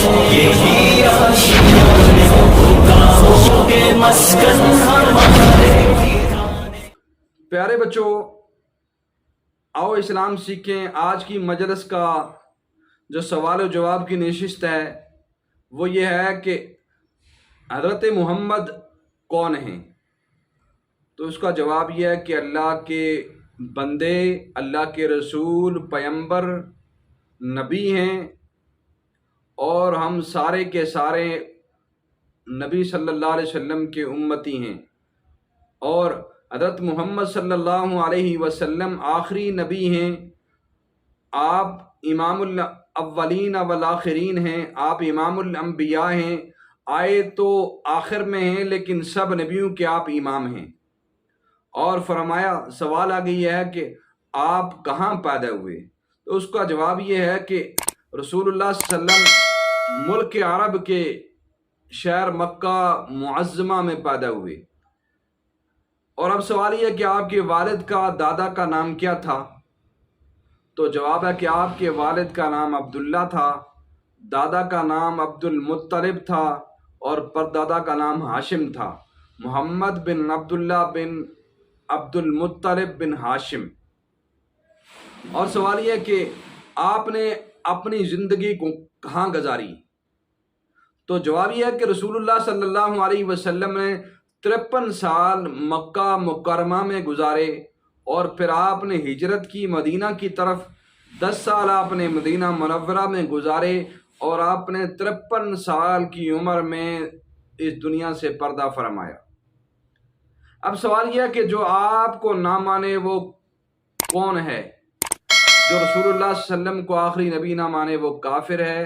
یہی آشیان خداؤں کے مسکن ہمارے. پیارے بچوں، آؤ اسلام سیکھیں. آج کی مجلس کا جو سوال و جواب کی نشست ہے وہ یہ ہے کہ حضرت محمد کون ہیں؟ تو اس کا جواب یہ ہے کہ اللہ کے بندے، اللہ کے رسول، پیمبر، نبی ہیں، اور ہم سارے کے سارے نبی صلی اللہ علیہ وسلم کے امتی ہیں. اور حضرت محمد صلی اللہ علیہ وسلم آخری نبی ہیں. آپ امام الاولین والآخرین ہیں، آپ امام الانبیاء ہیں. آئے تو آخر میں ہیں لیکن سب نبیوں کے آپ امام ہیں. اور فرمایا، سوال آگے یہ ہے کہ آپ کہاں پیدا ہوئے؟ تو اس کا جواب یہ ہے کہ رسول اللہ صلی اللہ علیہ وسلم ملک عرب کے شہر مکہ معظمہ میں پیدا ہوئے. اور اب سوال یہ ہے کہ آپ کے والد کا، دادا کا نام کیا تھا؟ تو جواب ہے کہ آپ کے والد کا نام عبداللہ تھا، دادا کا نام عبد المطلب تھا، اور پردادا کا نام ہاشم تھا. محمد بن عبداللہ بن عبد المطلب بن ہاشم. اور سوال یہ ہے کہ آپ نے اپنی زندگی کو کہاں گزاری؟ تو جواب یہ ہے کہ رسول اللہ صلی اللہ علیہ وسلم نے 53 سال مکہ مکرمہ میں گزارے، اور پھر آپ نے ہجرت کی مدینہ کی طرف. 10 سال آپ نے مدینہ منورہ میں گزارے، اور آپ نے 53 سال کی عمر میں اس دنیا سے پردہ فرمایا. اب سوال یہ ہے کہ جو آپ کو نہ مانے وہ کون ہے؟ جو رسول اللہ صلی اللہ علیہ وسلم کو آخری نبی نہ مانے وہ کافر ہے،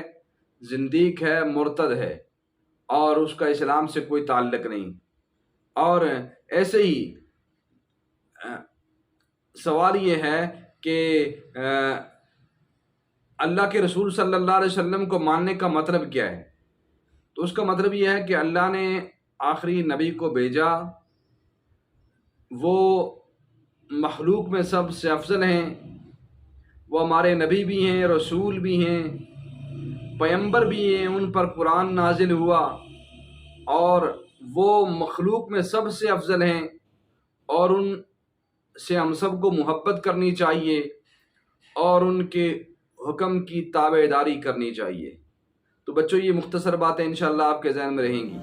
زندیق ہے، مرتد ہے، اور اس کا اسلام سے کوئی تعلق نہیں. اور ایسے ہی سوال یہ ہے کہ اللہ کے رسول صلی اللہ علیہ وسلم کو ماننے کا مطلب کیا ہے؟ تو اس کا مطلب یہ ہے کہ اللہ نے آخری نبی کو بھیجا، وہ مخلوق میں سب سے افضل ہیں، وہ ہمارے نبی بھی ہیں، رسول بھی ہیں، پیمبر بھی ہیں، ان پر قرآن نازل ہوا، اور وہ مخلوق میں سب سے افضل ہیں، اور ان سے ہم سب کو محبت کرنی چاہیے اور ان کے حکم کی تابع داری کرنی چاہیے. تو بچوں، یہ مختصر باتیں انشاءاللہ آپ کے ذہن میں رہیں گی.